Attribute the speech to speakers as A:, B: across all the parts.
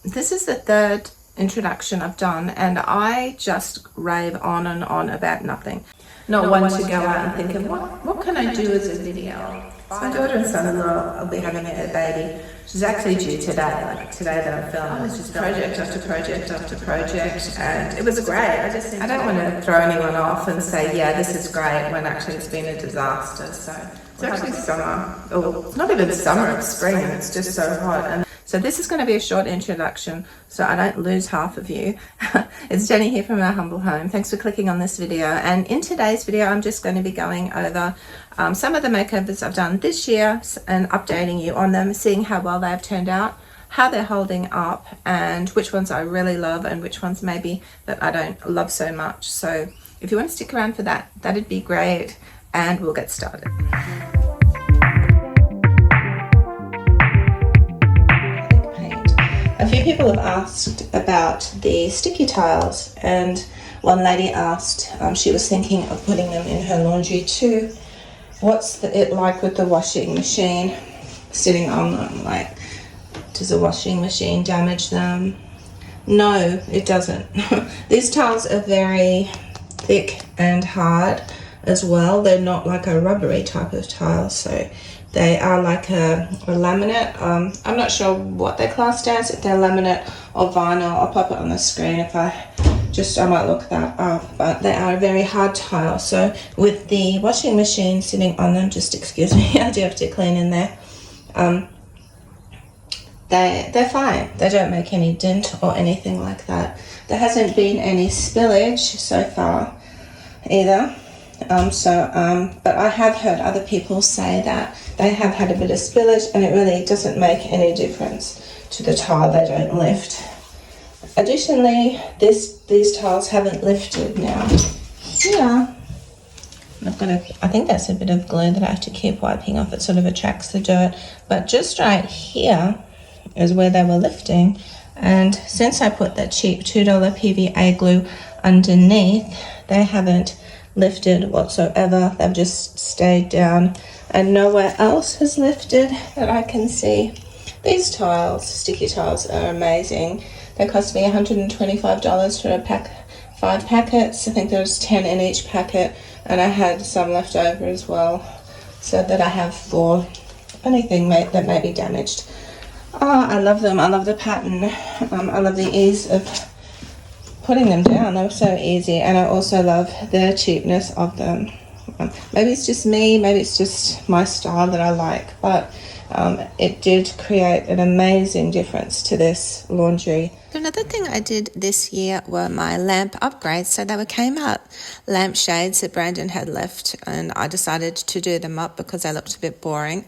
A: this is the third introduction I've done, and I just rave on and on about nothing. Not one to go out and think of what can I do as a video. So my daughter and son-in-law will be having a baby. She's actually due today, like today that I'm filming. It's just project after project after project, and it was great. I don't want to throw anyone off and say, yeah, this is great, when actually it's been a disaster. So it's actually summer, or it's not even summer, it's spring, and it's just so hot. And so this is going to be a short introduction, so I don't lose half of you. It's Jenny here from our humble home. Thanks for clicking on this video. And in today's video, I'm just going to be going over some of the makeovers I've done this year and updating you on them, seeing how well they've turned out, how they're holding up, and which ones I really love and which ones maybe that I don't love so much. So if you want to stick around for that, that'd be great, and we'll get started. A few people have asked about the sticky tiles, and one lady asked, she was thinking of putting them in her laundry too. What's it like with the washing machine sitting on them? Like, does the washing machine damage them? No, it doesn't. These tiles are very thick and hard as well. They're not like a rubbery type of tile, so they are like a laminate. I'm not sure what they're classed as, if they're laminate or vinyl. I'll pop it on the screen if I might look that up, but they are a very hard tile. So with the washing machine sitting on them, just excuse me, I do have to clean in there. They're fine. They don't make any dent or anything like that. There hasn't been any spillage so far either. But I have heard other people say that they have had a bit of spillage, and it really doesn't make any difference to the tile. They don't lift. Additionally, these tiles haven't lifted now. Yeah. I think that's a bit of glue that I have to keep wiping off. It sort of attracts the dirt. But just right here is where they were lifting. And since I put that cheap $2 PVA glue underneath, they haven't lifted whatsoever. They've just stayed down, and nowhere else has lifted that I can see. These tiles, sticky tiles, are amazing. They cost me $125 for a pack, 5 packets. I think there was 10 in each packet, and I had some left over as well, so that I have for anything that may be damaged. Oh, I love them. I love the pattern. I love the ease of putting them down. They were so easy, and I also love the cheapness of them. Maybe it's just me, maybe it's just my style that I like, but it did create an amazing difference to this laundry. Another thing I did this year were my lamp upgrades. So they came out lamp shades that Brandon had left, and I decided to do them up because they looked a bit boring.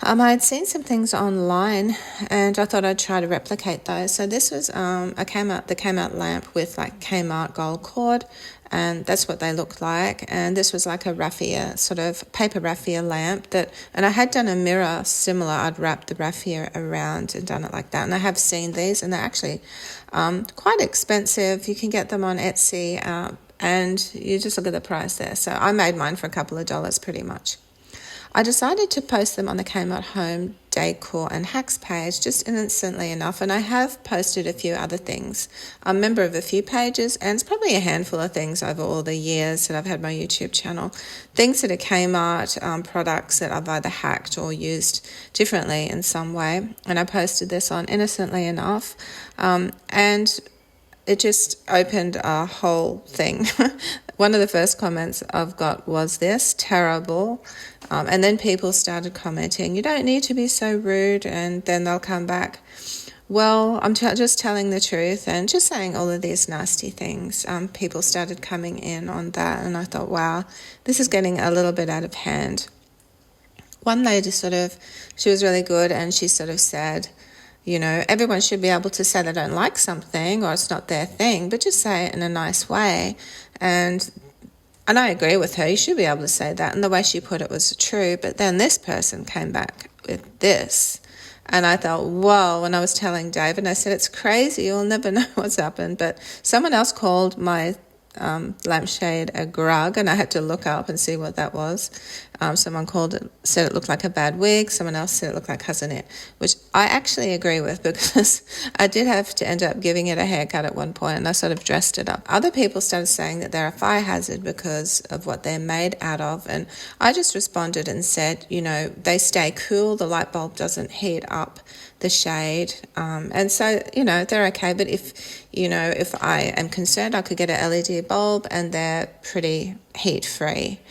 A: I had seen some things online, and I thought I'd try to replicate those. So this was the came out lamp with like Kmart gold cord, and that's what they looked like. And this was like a raffia, sort of paper raffia lamp and I had done a mirror similar. I'd wrapped the raffia around and done it like that. And I have seen these, and they're actually quite expensive. You can get them on Etsy, and you just look at the price there. So I made mine for a couple of dollars pretty much. I decided to post them on the Kmart Home Decor and Hacks page just instantly enough, and I have posted a few other things. I'm a member of a few pages, and it's probably a handful of things over all the years that I've had my YouTube channel. Things that are Kmart, products that I've either hacked or used differently in some way, and I posted this on innocently enough, and it just opened a whole thing. One of the first comments I've got was this, terrible. And then people started commenting, you don't need to be so rude. And then they'll come back, well, I'm just telling the truth, and just saying all of these nasty things. People started coming in on that, and I thought, wow, this is getting a little bit out of hand. One lady she was really good, and she sort of said, you know, everyone should be able to say they don't like something or it's not their thing, but just say it in a nice way. And I agree with her. You should be able to say that. And the way she put it was true. But then this person came back with this. And I thought, whoa. When I was telling David, I said, it's crazy. You'll never know what's happened. But someone else called my lampshade a grug, and I had to look up and see what that was. Someone said it looked like a bad wig. Someone else said it looked like cousin it, which
B: I actually agree with, because I did have to end up giving it a haircut at one point, and I sort of dressed it up. Other people started saying that they're a fire hazard because of what they're made out of, and I just responded and said, they stay cool, the light bulb doesn't heat up the shade, and so, they're okay. But if I am concerned, I could get an LED bulb, and they're pretty heat free.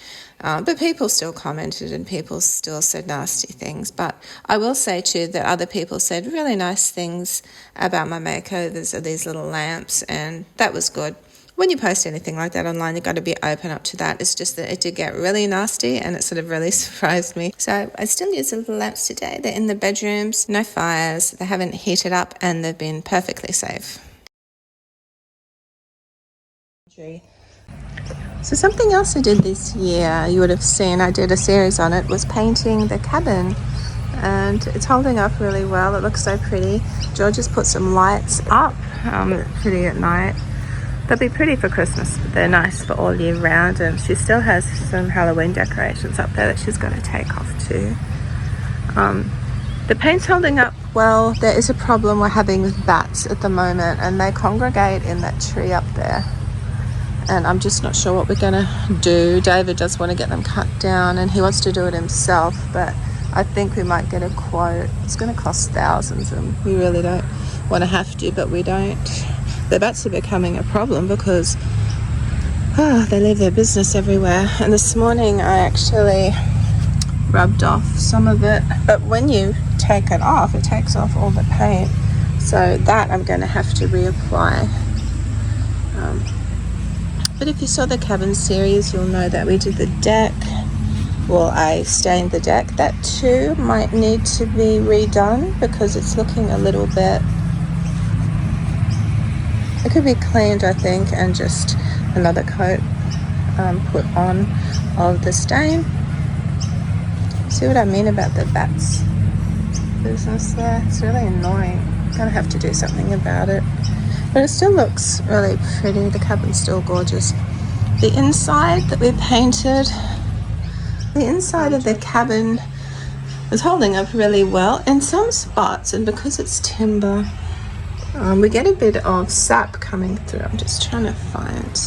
B: But people still commented, and people still said nasty things. But I will say too that other people said really nice things about my makeovers of these little lamps, and that was good. When you post anything like that online, you've got to be open up to that. It's just that it did get really nasty, and it sort of really surprised me. So I still use the little lamps today. They're in the bedrooms, no fires, they haven't heated up, and they've been perfectly safe. So something else I did this year, you would have seen, I did a series on it, was painting the cabin. And it's holding up really well. It looks so pretty. George has put some lights up, pretty at night. They'll be pretty for Christmas, but they're nice for all year round. And she still has some Halloween decorations up there that she's got to take off too. The paint's holding up well. There is a problem we're having with bats at the moment, and they congregate in that tree up there. And I'm just not sure what we're going to do. David does want to get them cut down, and he wants to do it himself, but I think we might get a quote. It's going to cost thousands, and we really don't want to have to, but we don't. The bats are becoming a problem because they leave their business everywhere. And this morning I actually rubbed off some of it, but when you take it off, it takes off all the paint. So that I'm going to have to reapply. But if you saw the cabin series, you'll know that we did the deck. Well, I stained the deck. That too might need to be redone because it's looking a little bit... It could be cleaned, I think, and just another coat put on of the stain. See what I mean about the bats business there? It's really annoying. I'm gonna have to do something about it. But it still looks really pretty. The cabin's still gorgeous. The inside that we painted, the inside of the cabin is holding up really well in some spots, and because it's timber, we get a bit of sap coming through. I'm just trying to find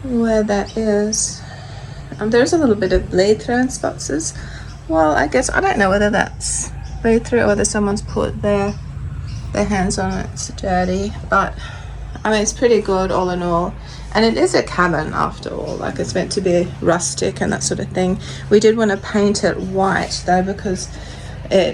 B: where that is. There's a little bit of bleed through in spots. Well, I guess, I don't know whether that's bleed through or whether someone's put their hands on it. It's dirty, but I mean, it's pretty good all in all. And it is a cabin after all, like it's meant to be rustic and that sort of thing. We did want to paint it white though, because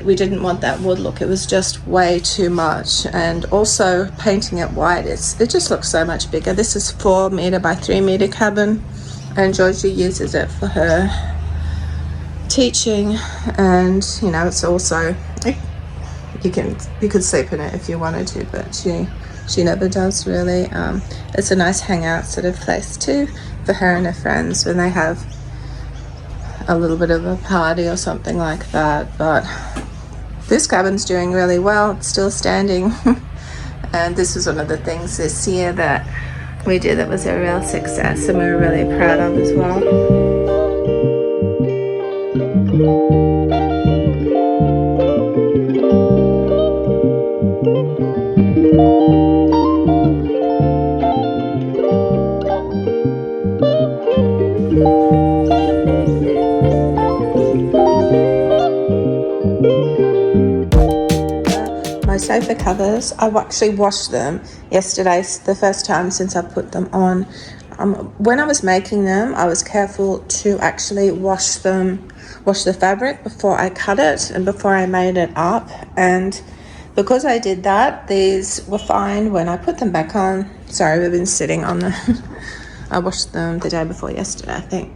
B: we didn't want that wood look. It was just way too much. And also painting it white, it just looks so much bigger. This is 4 meter by 3 meter cabin, and Georgie uses it for her teaching. And it's also, you could sleep in it if you wanted to, but she never does really. It's a nice hangout sort of place too for her and her friends when they have a little bit of a party or something like that. But this cabin's doing really well. It's still standing. And this was one of the things this year that we did that was a real success, and we were really proud of as well. My sofa covers, I actually washed them yesterday, the first time since I put them on. When I was making them, I was careful to actually wash the fabric before I cut it and before I made it up. And because I did that, these were fine when I put them back on. Sorry, we've been sitting on the... I washed them the day before yesterday, I think.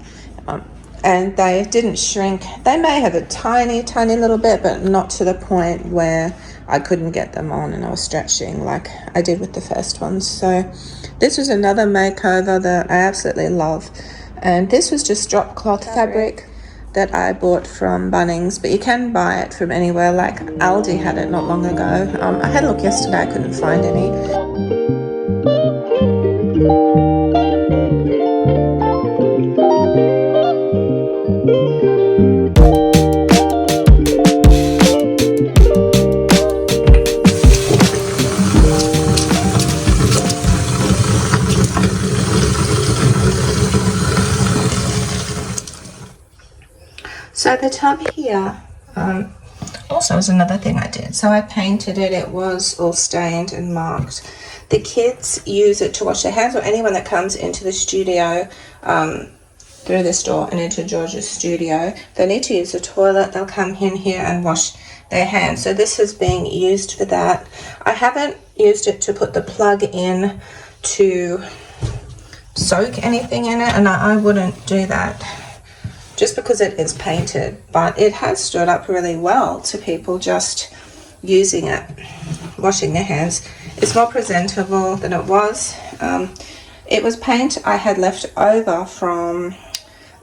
B: And they didn't shrink. They may have a tiny, tiny little bit, but not to the point where I couldn't get them on and I was stretching like I did with the first ones. So this was another makeover that I absolutely love. And this was just drop cloth fabric that I bought from Bunnings, but you can buy it from anywhere. Like Aldi had it not long ago. I had a look yesterday, I couldn't find any.
A: But the tub here also is another thing I did. So I painted it. It was all stained and marked. The kids use it to wash their hands, or anyone that comes into the studio through this door and into George's studio, they need to use the toilet. They'll come in here and wash their hands. So this is being used for that. I haven't used it to put the plug in to soak anything in it, and I wouldn't do that just because it is painted, but it has stood up really well to people just using it, washing their hands. It's more presentable than it was. It was paint I had left over from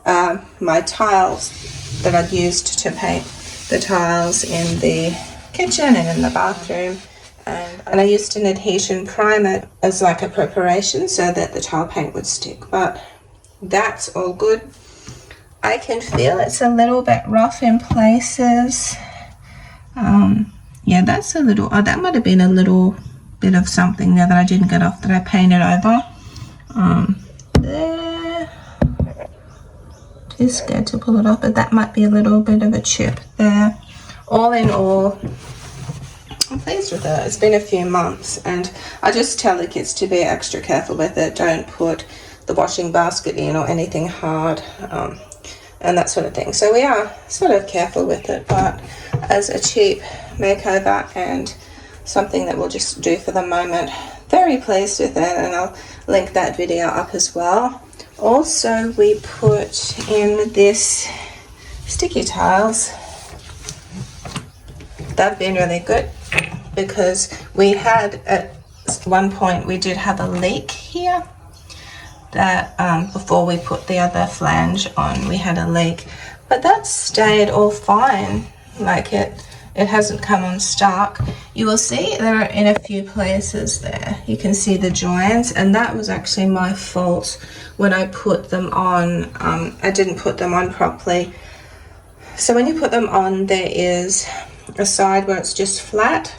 A: my tiles that I'd used to paint the tiles in the kitchen and in the bathroom, and I used an adhesion primer as like a preparation so that the tile paint would stick, but that's all good. I can feel it's a little bit rough in places. Yeah, that's a little, oh, that might have been a little bit of something there that I didn't get off that I painted over. There, too scared to pull it off, but that might be a little bit of a chip there. All in all, I'm pleased with it. It's been a few months, and I just tell the kids to be extra careful with it. Don't put the washing basket in or anything hard, and that sort of thing. So we are sort of careful with it, but as a cheap makeover and something that we'll just do for the moment, very pleased with it, and I'll link that video up as well. Also, we put in this sticky tiles. They've been really good because we had at one point, we did have a leak here that before we put the other flange on, we had a leak, but that stayed all fine. Like it hasn't come unstuck. You will see there are in a few places there, you can see the joins, and that was actually my fault when I put them on. I didn't put them on properly. So when you put them on, there is a side where it's just flat,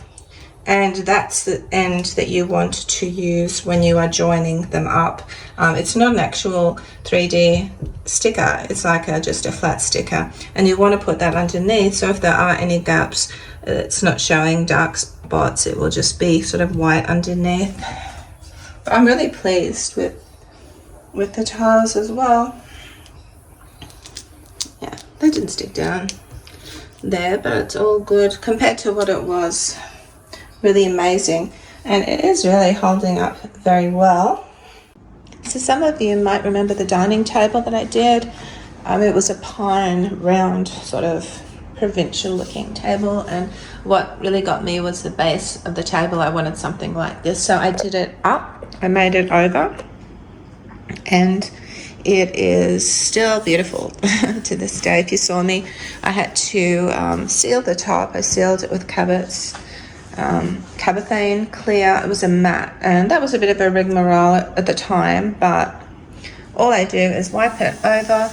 A: and that's the end that you want to use when you are joining them up. It's not an actual 3D sticker, it's like just a flat sticker, and you want to put that underneath, so if there are any gaps, it's not showing dark spots, it will just be sort of white underneath. But I'm really pleased with the tiles as well. Yeah, they didn't stick down there, but it's all good compared to what it was. Really amazing, and it is really holding up very well. So some of you might remember the dining table that I did. It was a pine round sort of provincial looking table, and what really got me was the base of the table. I wanted something like this, so I did it up, I made it over, and it is still beautiful to this day. If you saw me, I had to seal the top. I sealed it with Cabothane clear. It was a matte, and that was a bit of a rigmarole at the time, but all I do is wipe it over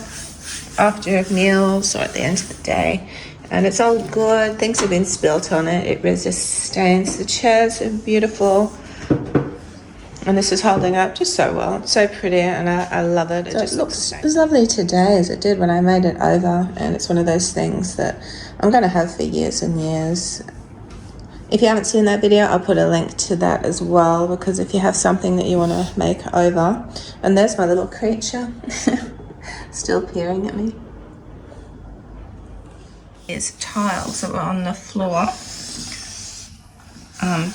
A: after meals or at the end of the day, and it's all good. Things have been spilt on it, it resists stains. The chairs are beautiful, and this is holding up just so well. It's so pretty, and I love it. It so just it looks as lovely today as it did when I made it over, and it's one of those things that I'm going to have for years and years. If you haven't seen that video, I'll put a link to that as well, because if you have something that you want to make over, and there's my little creature still peering at me. There's tiles that were on the floor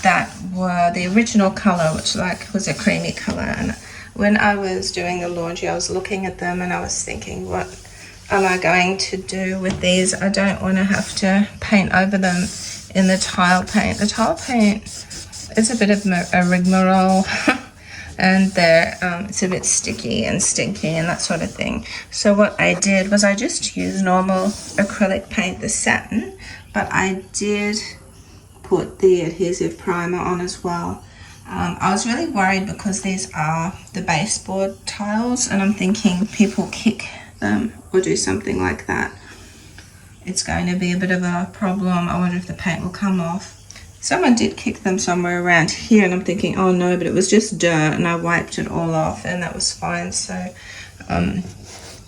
A: that were the original colour, which was a creamy colour, and when I was doing the laundry, I was looking at them and I was thinking, what am I going to do with these? I don't want to have to paint over them in the tile paint. The tile paint is a bit of a rigmarole and it's a bit sticky and stinky and that sort of thing. So what I did was I just used normal acrylic paint, the satin, but I did put the adhesive primer on as well. I was really worried because these are the baseboard tiles, and I'm thinking people kick them or do something like that, it's going to be a bit of a problem. I wonder if the paint will come off. Someone did kick them somewhere around here, and I'm thinking, oh no, but it was just dirt, and I wiped it all off and that was fine. So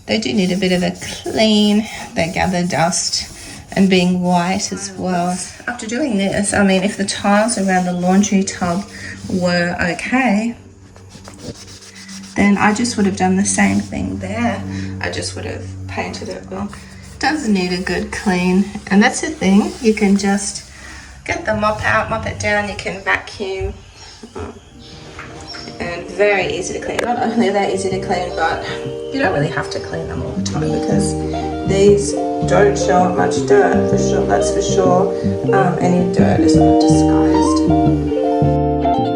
A: They do need a bit of a clean. They gather dust and being white as well. After doing this, I mean, if the tiles around the laundry tub were okay, then I just would have done the same thing there. I just would have painted it well. It does need a good clean, and that's the thing, you can just get the mop out, mop it down, you can vacuum, and very easy to clean. Not only are they easy to clean, but you don't really have to clean them all the time because these don't show up much dirt, for sure, that's for sure. Any dirt is sort of disguised.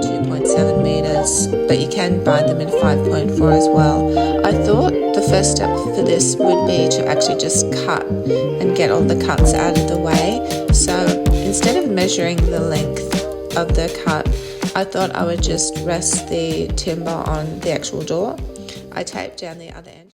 A: 2.7 meters, but you can bind them in 5.4 as well. I thought the first step for this would be to actually just cut and get all the cuts out of the way. So instead of measuring the length of the cut, I thought I would just rest the timber on the actual door. I taped down the other end.